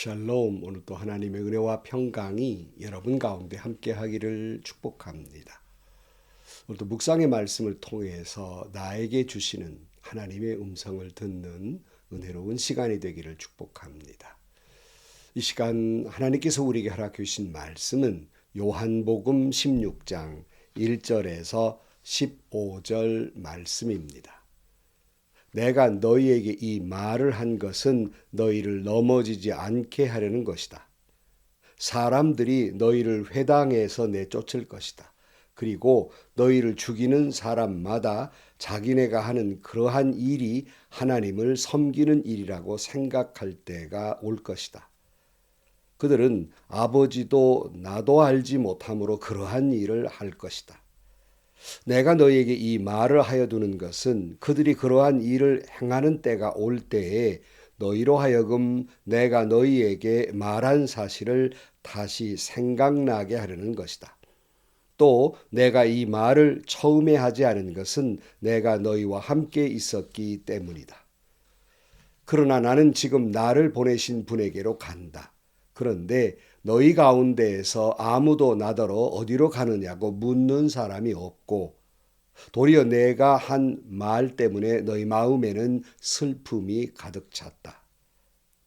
샬롬. 오늘 또 하나님의 은혜와 평강이 여러분 가운데 함께 하기를 축복합니다. 오늘도 묵상의 말씀을 통해서 나에게 주시는 하나님의 음성을 듣는 은혜로운 시간이 되기를 축복합니다. 이 시간 하나님께서 우리에게 허락해 주신 말씀은 요한복음 16장 1절에서 15절 말씀입니다. 내가 너희에게 이 말을 한 것은 너희를 넘어지지 않게 하려는 것이다. 사람들이 너희를 회당에서 내쫓을 것이다. 그리고 너희를 죽이는 사람마다 자기네가 하는 그러한 일이 하나님을 섬기는 일이라고 생각할 때가 올 것이다. 그들은 아버지도 나도 알지 못함으로 그러한 일을 할 것이다. 내가 너희에게 이 말을 하여 두는 것은 그들이 그러한 일을 행하는 때가 올 때에 너희로 하여금 내가 너희에게 말한 사실을 다시 생각나게 하려는 것이다. 또 내가 이 말을 처음에 하지 않은 것은 내가 너희와 함께 있었기 때문이다. 그러나 나는 지금 나를 보내신 분에게로 간다. 그런데 너희 가운데에서 아무도 나더러 어디로 가느냐고 묻는 사람이 없고 도리어 내가 한 말 때문에 너희 마음에는 슬픔이 가득 찼다.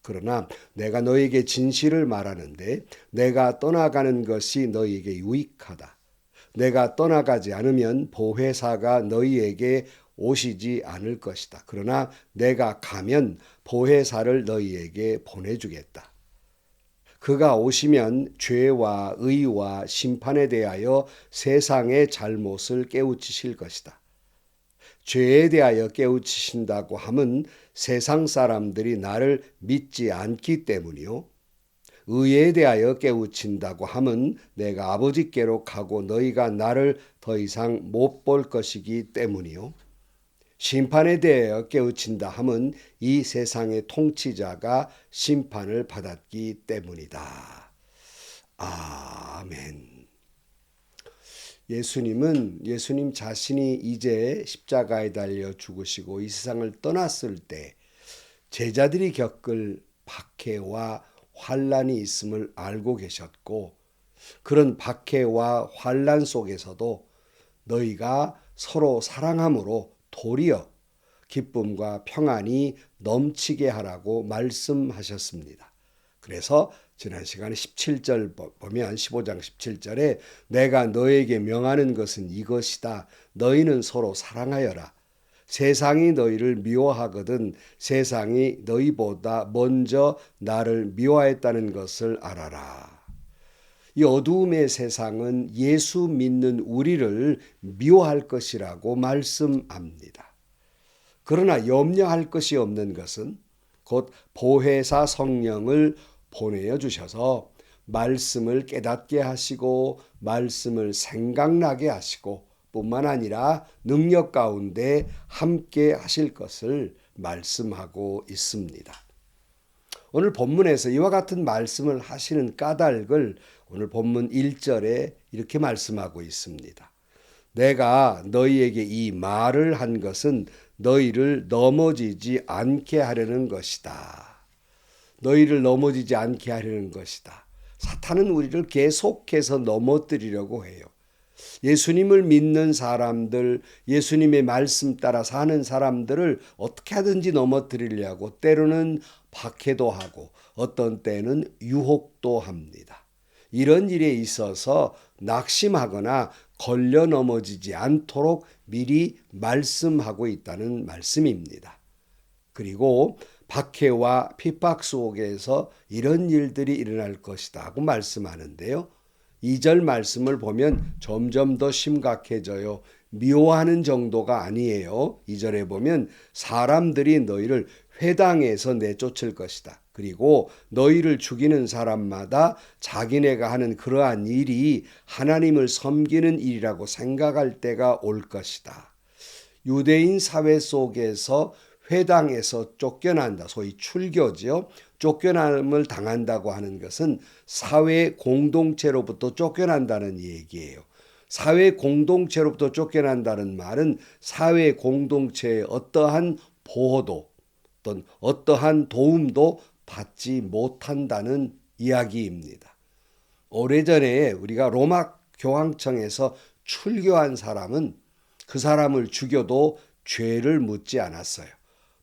그러나 내가 너희에게 진실을 말하는데 내가 떠나가는 것이 너희에게 유익하다. 내가 떠나가지 않으면 보혜사가 너희에게 오시지 않을 것이다. 그러나 내가 가면 보혜사를 너희에게 보내주겠다. 그가 오시면 죄와 의와 심판에 대하여 세상의 잘못을 깨우치실 것이다. 죄에 대하여 깨우치신다고 함은 세상 사람들이 나를 믿지 않기 때문이요. 의에 대하여 깨우친다고 함은 내가 아버지께로 가고 너희가 나를 더 이상 못 볼 것이기 때문이요. 심판에 대하여 깨우친다 함은 이 세상의 통치자가 심판을 받았기 때문이다. 아멘. 예수님 자신이 이제 십자가에 달려 죽으시고 이 세상을 떠났을 때 제자들이 겪을 박해와 환난이 있음을 알고 계셨고, 그런 박해와 환난 속에서도 너희가 서로 사랑함으로 도리어 기쁨과 평안이 넘치게 하라고 말씀하셨습니다. 그래서 지난 시간에 17절 보면 15장 17절에 내가 너에게 명하는 것은 이것이다. 너희는 서로 사랑하여라. 세상이 너희를 미워하거든 세상이 너희보다 먼저 나를 미워했다는 것을 알아라. 이 어두움의 세상은 예수 믿는 우리를 미워할 것이라고 말씀합니다. 그러나 염려할 것이 없는 것은 곧 보혜사 성령을 보내어 주셔서 말씀을 깨닫게 하시고 말씀을 생각나게 하시고 뿐만 아니라 능력 가운데 함께 하실 것을 말씀하고 있습니다. 오늘 본문에서 이와 같은 말씀을 하시는 까닭을 오늘 본문 1절에 이렇게 말씀하고 있습니다. 내가 너희에게 이 말을 한 것은 너희를 넘어지지 않게 하려는 것이다. 너희를 넘어지지 않게 하려는 것이다. 사탄은 우리를 계속해서 넘어뜨리려고 해요. 예수님을 믿는 사람들, 예수님의 말씀 따라 사는 사람들을 어떻게 하든지 넘어뜨리려고 때로는 박해도 하고 어떤 때는 유혹도 합니다. 이런 일에 있어서 낙심하거나 걸려 넘어지지 않도록 미리 말씀하고 있다는 말씀입니다. 그리고 박해와 핍박 속에서 이런 일들이 일어날 것이다 하고 말씀하는데요. 2절 말씀을 보면 점점 더 심각해져요. 미워하는 정도가 아니에요. 2절에 보면 사람들이 너희를 회당에서 내쫓을 것이다. 그리고 너희를 죽이는 사람마다 자기네가 하는 그러한 일이 하나님을 섬기는 일이라고 생각할 때가 올 것이다. 유대인 사회 속에서 회당에서 쫓겨난다. 소위 출교죠. 쫓겨남을 당한다고 하는 것은 사회 공동체로부터 쫓겨난다는 얘기예요. 사회 공동체로부터 쫓겨난다는 말은 사회 공동체의 어떠한 보호도 어떤 어떠한 도움도 받지 못한다는 이야기입니다. 오래전에 우리가 로마 교황청에서 출교한 사람은 그 사람을 죽여도 죄를 묻지 않았어요.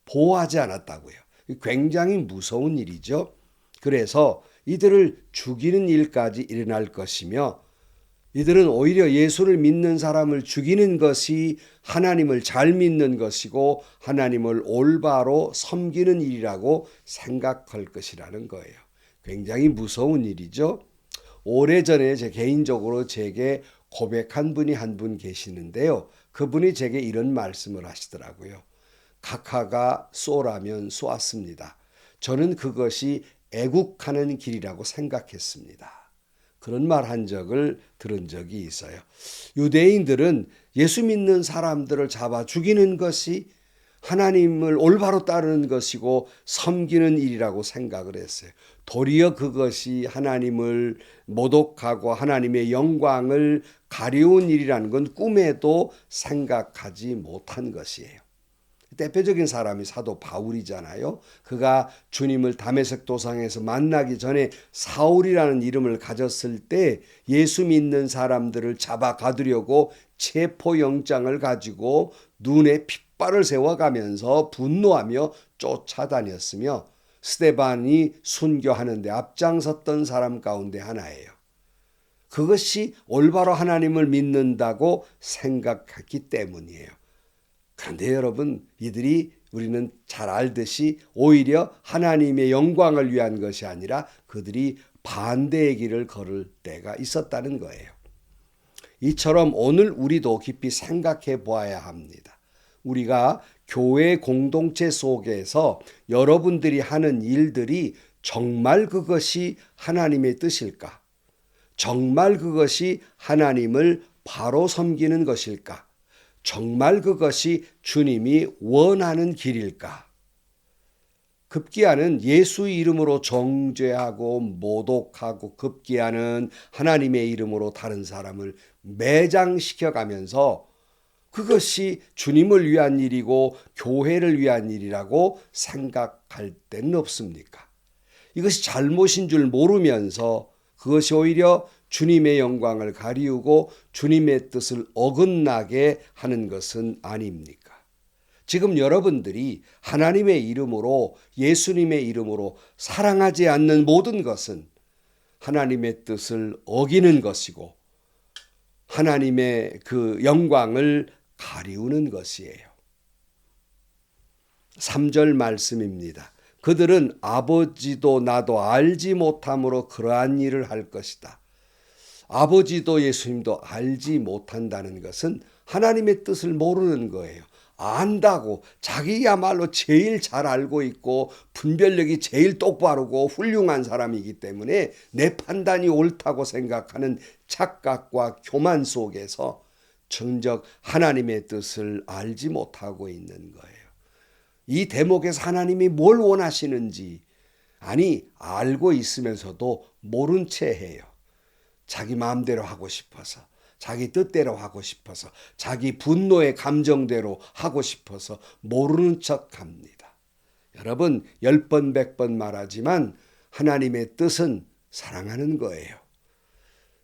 보호하지 않았다고요. 굉장히 무서운 일이죠. 그래서 이들을 죽이는 일까지 일어날 것이며 이들은 오히려 예수를 믿는 사람을 죽이는 것이 하나님을 잘 믿는 것이고 하나님을 올바로 섬기는 일이라고 생각할 것이라는 거예요. 굉장히 무서운 일이죠. 오래전에 개인적으로 제게 고백한 분이 한 분 계시는데요. 그분이 제게 이런 말씀을 하시더라고요. 각하가 쏘라면 쏘았습니다. 저는 그것이 애국하는 길이라고 생각했습니다. 그런 말 한 적을 들은 적이 있어요. 유대인들은 예수 믿는 사람들을 잡아 죽이는 것이 하나님을 올바로 따르는 것이고 섬기는 일이라고 생각을 했어요. 도리어 그것이 하나님을 모독하고 하나님의 영광을 가리운 일이라는 건 꿈에도 생각하지 못한 것이에요. 대표적인 사람이 사도 바울이잖아요. 그가 주님을 다메섹 도상에서 만나기 전에 사울이라는 이름을 가졌을 때 예수 믿는 사람들을 잡아 가두려고 체포영장을 가지고 눈에 핏발을 세워가면서 분노하며 쫓아다녔으며 스데반이 순교하는데 앞장섰던 사람 가운데 하나예요. 그것이 올바로 하나님을 믿는다고 생각했기 때문이에요. 그런데 여러분, 이들이 우리는 잘 알듯이 오히려 하나님의 영광을 위한 것이 아니라 그들이 반대의 길을 걸을 때가 있었다는 거예요. 이처럼 오늘 우리도 깊이 생각해 보아야 합니다. 우리가 교회 공동체 속에서 여러분들이 하는 일들이 정말 그것이 하나님의 뜻일까? 정말 그것이 하나님을 바로 섬기는 것일까? 정말 그것이 주님이 원하는 길일까? 급기야는 예수 이름으로 정죄하고 모독하고 급기야는 하나님의 이름으로 다른 사람을 매장시켜 가면서 그것이 주님을 위한 일이고 교회를 위한 일이라고 생각할 때는 없습니까? 이것이 잘못인 줄 모르면서 그것이 오히려 주님의 영광을 가리우고 주님의 뜻을 어긋나게 하는 것은 아닙니까? 지금 여러분들이 하나님의 이름으로 예수님의 이름으로 사랑하지 않는 모든 것은 하나님의 뜻을 어기는 것이고 하나님의 그 영광을 가리우는 것이에요. 3절 말씀입니다. 그들은 아버지도 나도 알지 못함으로 그러한 일을 할 것이다. 아버지도 예수님도 알지 못한다는 것은 하나님의 뜻을 모르는 거예요. 안다고 자기야말로 제일 잘 알고 있고 분별력이 제일 똑바르고 훌륭한 사람이기 때문에 내 판단이 옳다고 생각하는 착각과 교만 속에서 정작 하나님의 뜻을 알지 못하고 있는 거예요. 이 대목에서 하나님이 뭘 원하시는지 알고 있으면서도 모른 채 해요. 자기 마음대로 하고 싶어서, 자기 뜻대로 하고 싶어서, 자기 분노의 감정대로 하고 싶어서 모르는 척합니다. 여러분 10번 100번 말하지만 하나님의 뜻은 사랑하는 거예요.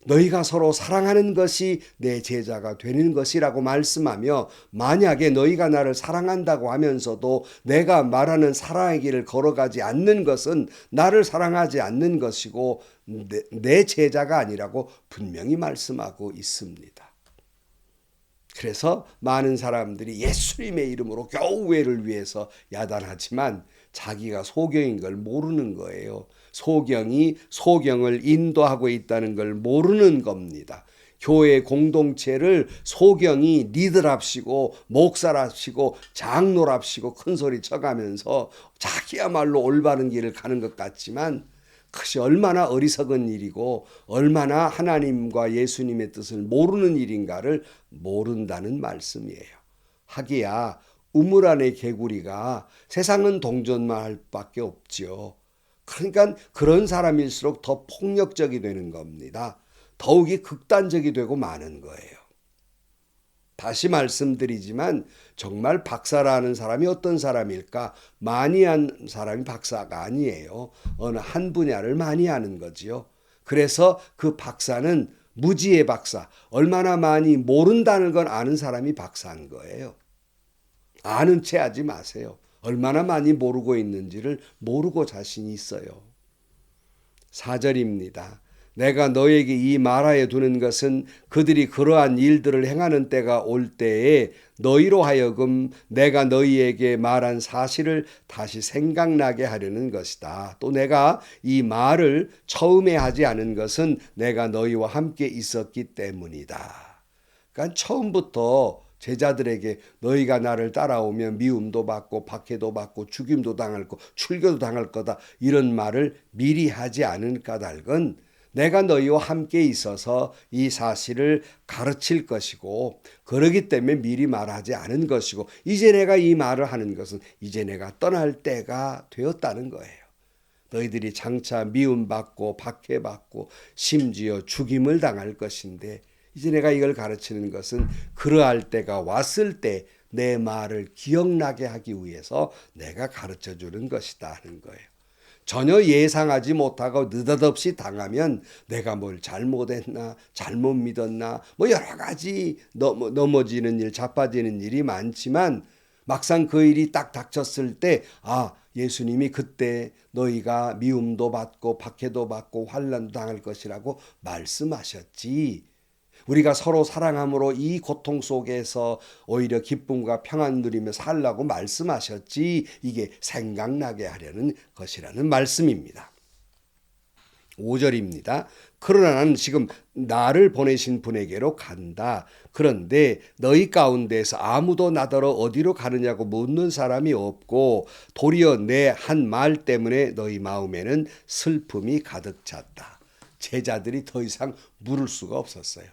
너희가 서로 사랑하는 것이 내 제자가 되는 것이라고 말씀하며 만약에 너희가 나를 사랑한다고 하면서도 내가 말하는 사랑의 길을 걸어가지 않는 것은 나를 사랑하지 않는 것이고 내 제자가 아니라고 분명히 말씀하고 있습니다. 그래서 많은 사람들이 예수님의 이름으로 교회를 위해서 야단하지만 자기가 소경인 걸 모르는 거예요. 소경이 소경을 인도하고 있다는 걸 모르는 겁니다. 교회 공동체를 소경이 리더랍시고 목사랍시고 장로랍시고 큰소리 쳐가면서 자기야말로 올바른 길을 가는 것 같지만 그것이 얼마나 어리석은 일이고 얼마나 하나님과 예수님의 뜻을 모르는 일인가를 모른다는 말씀이에요. 하기야 우물 안의 개구리가 세상은 동전만 할 밖에 없지요. 그러니까 그런 사람일수록 더 폭력적이 되는 겁니다. 더욱이 극단적이 되고 마는 거예요. 다시 말씀드리지만 정말 박사라는 사람이 어떤 사람일까? 많이 한 사람이 박사가 아니에요. 어느 한 분야를 많이 하는 거지요. 그래서 그 박사는 무지의 박사, 얼마나 많이 모른다는 건 아는 사람이 박사인 거예요. 아는 체 하지 마세요. 얼마나 많이 모르고 있는지를 모르고 자신이 있어요. 4절입니다. 내가 너에게 이 말하여 두는 것은 그들이 그러한 일들을 행하는 때가 올 때에 너희로 하여금 내가 너희에게 말한 사실을 다시 생각나게 하려는 것이다. 또 내가 이 말을 처음에 하지 않은 것은 내가 너희와 함께 있었기 때문이다. 그러니까 처음부터 제자들에게 너희가 나를 따라오면 미움도 받고 박해도 받고 죽임도 당할 거 출교도 당할 거다 이런 말을 미리 하지 않은 까닭은 내가 너희와 함께 있어서 이 사실을 가르칠 것이고 그러기 때문에 미리 말하지 않은 것이고 이제 내가 이 말을 하는 것은 이제 내가 떠날 때가 되었다는 거예요. 너희들이 장차 미움받고 박해받고 심지어 죽임을 당할 것인데 이제 내가 이걸 가르치는 것은 그러할 때가 왔을 때 내 말을 기억나게 하기 위해서 내가 가르쳐 주는 것이다 하는 거예요. 전혀 예상하지 못하고 느닷없이 당하면 내가 뭘 잘못했나 잘못 믿었나 뭐 여러 가지 넘어지는 일 자빠지는 일이 많지만 막상 그 일이 딱 닥쳤을 때 예수님이 그때 너희가 미움도 받고 박해도 받고 환난도 당할 것이라고 말씀하셨지. 우리가 서로 사랑함으로 이 고통 속에서 오히려 기쁨과 평안 누리며 살라고 말씀하셨지 이게 생각나게 하려는 것이라는 말씀입니다. 5절입니다. 그러나 나는 지금 나를 보내신 분에게로 간다. 그런데 너희 가운데서 아무도 나더러 어디로 가느냐고 묻는 사람이 없고 도리어 내 한 말 때문에 너희 마음에는 슬픔이 가득 찼다. 제자들이 더 이상 물을 수가 없었어요.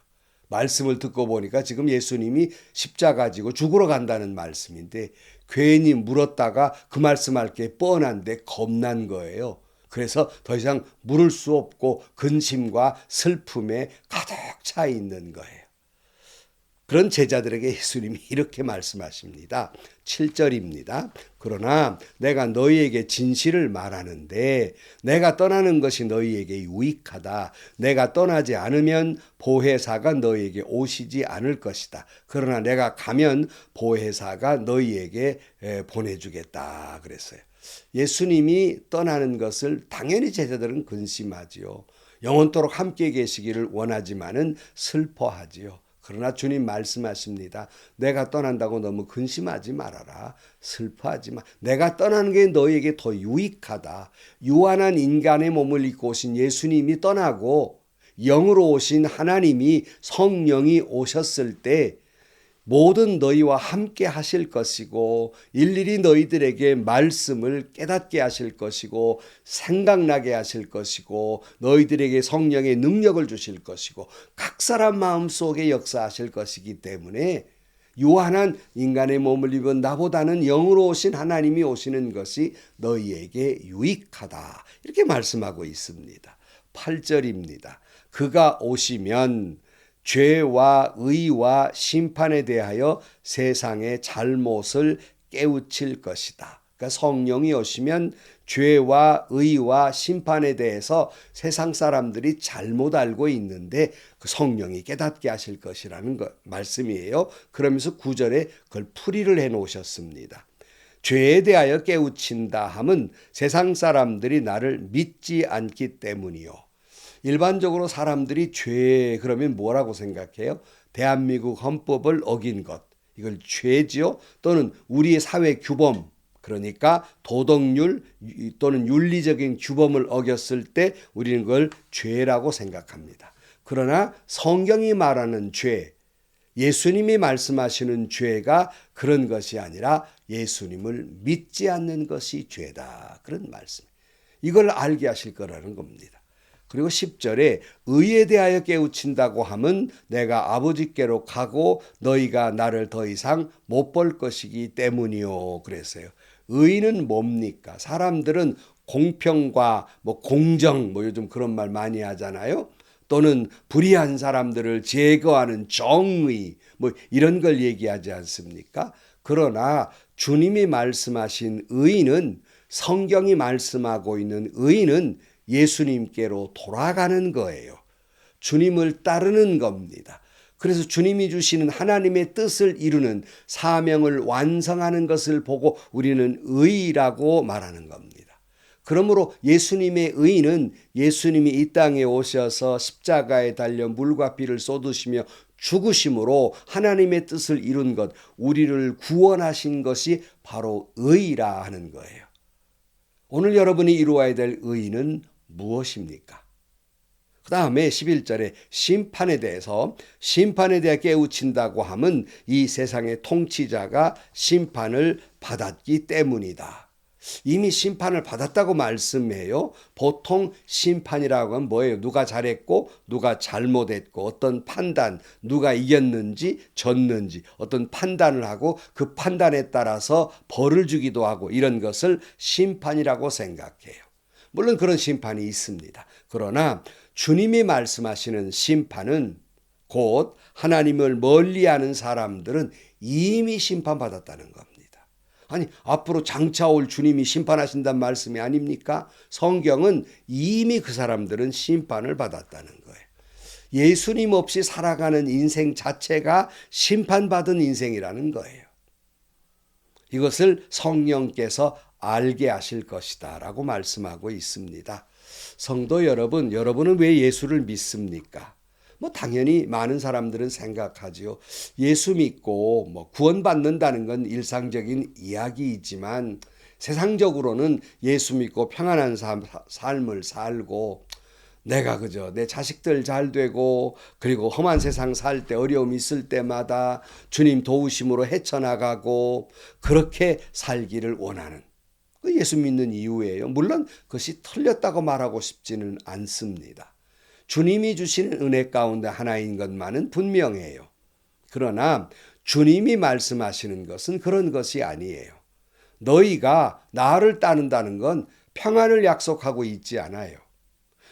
말씀을 듣고 보니까 지금 예수님이 십자가 지고 죽으러 간다는 말씀인데 괜히 물었다가 그 말씀할 게 뻔한데 겁난 거예요. 그래서 더 이상 물을 수 없고 근심과 슬픔에 가득 차 있는 거예요. 그런 제자들에게 예수님이 이렇게 말씀하십니다. 7절입니다. 그러나 내가 너희에게 진실을 말하는데 내가 떠나는 것이 너희에게 유익하다. 내가 떠나지 않으면 보혜사가 너희에게 오시지 않을 것이다. 그러나 내가 가면 보혜사가 너희에게 보내주겠다 그랬어요. 예수님이 떠나는 것을 당연히 제자들은 근심하지요. 영원토록 함께 계시기를 원하지만은 슬퍼하지요. 그러나 주님 말씀하십니다. 내가 떠난다고 너무 근심하지 말아라. 슬퍼하지 마. 내가 떠나는 게 너희에게 더 유익하다. 유한한 인간의 몸을 입고 오신 예수님이 떠나고 영으로 오신 하나님이 성령이 오셨을 때 모든 너희와 함께 하실 것이고 일일이 너희들에게 말씀을 깨닫게 하실 것이고 생각나게 하실 것이고 너희들에게 성령의 능력을 주실 것이고 각 사람 마음속에 역사하실 것이기 때문에 유한한 인간의 몸을 입은 나보다는 영으로 오신 하나님이 오시는 것이 너희에게 유익하다. 이렇게 말씀하고 있습니다. 8절입니다. 그가 오시면 죄와 의와 심판에 대하여 세상의 잘못을 깨우칠 것이다. 그러니까 성령이 오시면 죄와 의와 심판에 대해서 세상 사람들이 잘못 알고 있는데 그 성령이 깨닫게 하실 것이라는 말씀이에요. 그러면서 9절에 그걸 풀이를 해 놓으셨습니다. 죄에 대하여 깨우친다 함은 세상 사람들이 나를 믿지 않기 때문이요. 일반적으로 사람들이 죄 그러면 뭐라고 생각해요? 대한민국 헌법을 어긴 것. 이걸 죄지요. 또는 우리의 사회 규범. 그러니까 도덕률 또는 윤리적인 규범을 어겼을 때 우리는 그걸 죄라고 생각합니다. 그러나 성경이 말하는 죄, 예수님이 말씀하시는 죄가 그런 것이 아니라 예수님을 믿지 않는 것이 죄다. 그런 말씀. 이걸 알게 하실 거라는 겁니다. 그리고 10절에 의에 대하여 깨우친다고 하면 내가 아버지께로 가고 너희가 나를 더 이상 못 볼 것이기 때문이요. 그랬어요. 의는 뭡니까? 사람들은 공평과 공정 요즘 그런 말 많이 하잖아요. 또는 불의한 사람들을 제거하는 정의 뭐 이런 걸 얘기하지 않습니까? 그러나 주님이 말씀하신 의는 성경이 말씀하고 있는 의는 예수님께로 돌아가는 거예요. 주님을 따르는 겁니다. 그래서 주님이 주시는 하나님의 뜻을 이루는 사명을 완성하는 것을 보고 우리는 의라고 말하는 겁니다. 그러므로 예수님의 의는 예수님이 이 땅에 오셔서 십자가에 달려 물과 피를 쏟으시며 죽으심으로 하나님의 뜻을 이룬 것, 우리를 구원하신 것이 바로 의라 하는 거예요. 오늘 여러분이 이루어야 될 의는 무엇입니까? 그 다음에 11절에 심판에 대해 깨우친다고 함은 이 세상의 통치자가 심판을 받았기 때문이다. 이미 심판을 받았다고 말씀해요. 보통 심판이라고 하면 뭐예요? 누가 잘했고 누가 잘못했고 어떤 판단, 누가 이겼는지 졌는지 어떤 판단을 하고 그 판단에 따라서 벌을 주기도 하고 이런 것을 심판이라고 생각해요. 물론 그런 심판이 있습니다. 그러나 주님이 말씀하시는 심판은 곧 하나님을 멀리하는 사람들은 이미 심판받았다는 겁니다. 아니, 앞으로 장차 올 주님이 심판하신다는 말씀이 아닙니까? 성경은 이미 그 사람들은 심판을 받았다는 거예요. 예수님 없이 살아가는 인생 자체가 심판받은 인생이라는 거예요. 이것을 성령께서 알게 하실 것이다 라고 말씀하고 있습니다. 성도 여러분, 여러분은 왜 예수를 믿습니까? 당연히 많은 사람들은 생각하지요. 예수 믿고 구원받는다는 건 일상적인 이야기이지만 세상적으로는 예수 믿고 평안한 삶을 살고 내가 그저 내 자식들 잘 되고 그리고 험한 세상 살 때 어려움 있을 때마다 주님 도우심으로 헤쳐나가고 그렇게 살기를 원하는 그 예수 믿는 이유예요. 물론 그것이 틀렸다고 말하고 싶지는 않습니다. 주님이 주시는 은혜 가운데 하나인 것만은 분명해요. 그러나 주님이 말씀하시는 것은 그런 것이 아니에요. 너희가 나를 따른다는 건 평안을 약속하고 있지 않아요.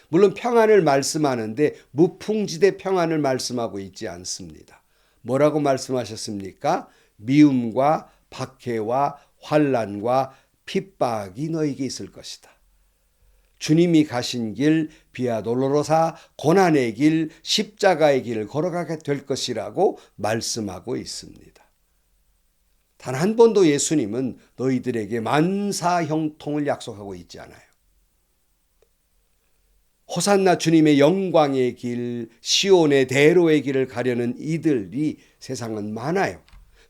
물론 평안을 말씀하는데 무풍지대 평안을 말씀하고 있지 않습니다. 뭐라고 말씀하셨습니까? 미움과 박해와 환난과 핍박이 너에게 있을 것이다. 주님이 가신 길 비아 돌로로사 고난의 길 십자가의 길을 걸어가게 될 것이라고 말씀하고 있습니다. 단 한 번도 예수님은 너희들에게 만사 형통을 약속하고 있지 않아요. 호산나 주님의 영광의 길, 시온의 대로의 길을 가려는 이들이 세상은 많아요.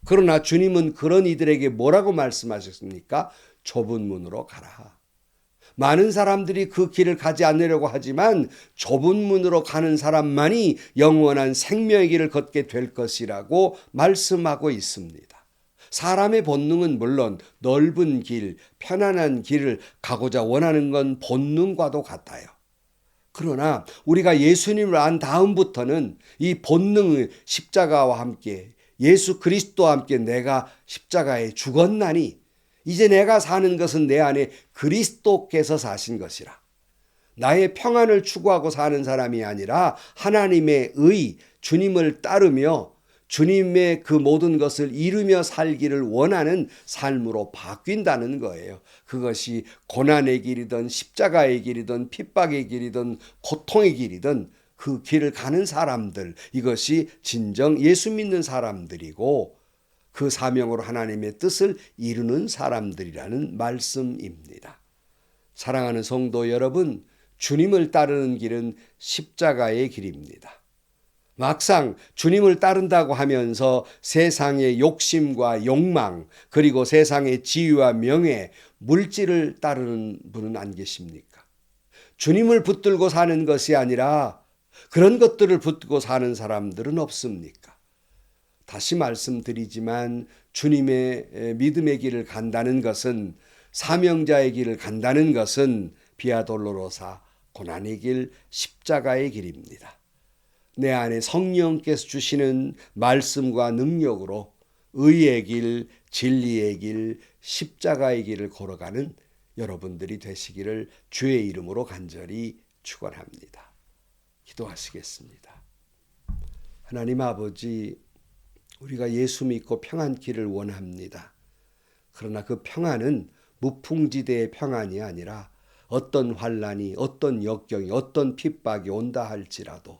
그러나 주님은 그런 이들에게 뭐라고 말씀하셨습니까? 좁은 문으로 가라. 많은 사람들이 그 길을 가지 않으려고 하지만 좁은 문으로 가는 사람만이 영원한 생명의 길을 걷게 될 것이라고 말씀하고 있습니다. 사람의 본능은 물론 넓은 길, 편안한 길을 가고자 원하는 건 본능과도 같아요. 그러나 우리가 예수님을 안 다음부터는 이 본능의 십자가와 함께 예수 그리스도와 함께 내가 십자가에 죽었나니 이제 내가 사는 것은 내 안에 그리스도께서 사신 것이라. 나의 평안을 추구하고 사는 사람이 아니라 하나님의 의, 주님을 따르며 주님의 그 모든 것을 이루며 살기를 원하는 삶으로 바뀐다는 거예요. 그것이 고난의 길이든 십자가의 길이든 핍박의 길이든 고통의 길이든 그 길을 가는 사람들, 이것이 진정 예수 믿는 사람들이고 그 사명으로 하나님의 뜻을 이루는 사람들이라는 말씀입니다. 사랑하는 성도 여러분, 주님을 따르는 길은 십자가의 길입니다. 막상 주님을 따른다고 하면서 세상의 욕심과 욕망, 그리고 세상의 지위와 명예, 물질을 따르는 분은 안 계십니까? 주님을 붙들고 사는 것이 아니라 그런 것들을 붙들고 사는 사람들은 없습니까? 다시 말씀드리지만 주님의 믿음의 길을 간다는 것은, 사명자의 길을 간다는 것은 비아 돌로로사 고난의 길, 십자가의 길입니다. 내 안에 성령께서 주시는 말씀과 능력으로 의의 길, 진리의 길, 십자가의 길을 걸어가는 여러분들이 되시기를 주의 이름으로 간절히 축원합니다. 기도하시겠습니다. 하나님 아버지, 우리가 예수 믿고 평안길을 원합니다. 그러나 그 평안은 무풍지대의 평안이 아니라 어떤 환난이, 어떤 역경이, 어떤 핍박이 온다 할지라도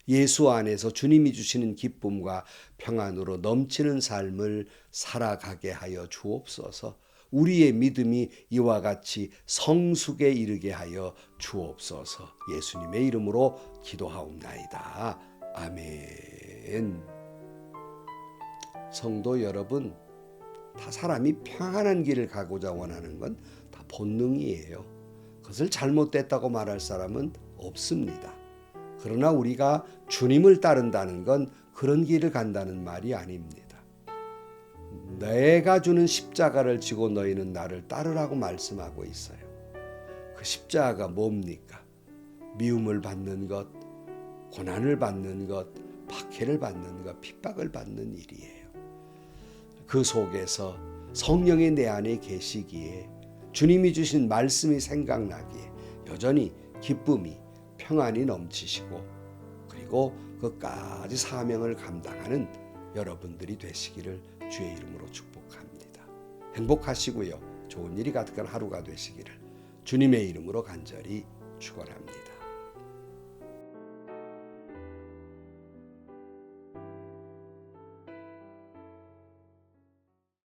예수 안에서 주님이 주시는 기쁨과 평안으로 넘치는 삶을 살아가게 하여 주옵소서. 우리의 믿음이 이와 같이 성숙에 이르게 하여 주옵소서. 예수님의 이름으로 기도하옵나이다. 아멘. 성도 여러분, 다 사람이 평안한 길을 가고자 원하는 건 다 본능이에요. 그것을 잘못됐다고 말할 사람은 없습니다. 그러나 우리가 주님을 따른다는 건 그런 길을 간다는 말이 아닙니다. 내가 주는 십자가를 지고 너희는 나를 따르라고 말씀하고 있어요. 그 십자가가 뭡니까? 미움을 받는 것, 고난을 받는 것, 박해를 받는 것, 핍박을 받는 일이에요. 그 속에서 성령이 내 안에 계시기에 주님이 주신 말씀이 생각나기에 여전히 기쁨이, 평안이 넘치시고 그리고 끝까지 사명을 감당하는 여러분들이 되시기를 주의 이름으로 축복합니다. 행복하시고요. 좋은 일이 가득한 하루가 되시기를 주님의 이름으로 간절히 축원합니다.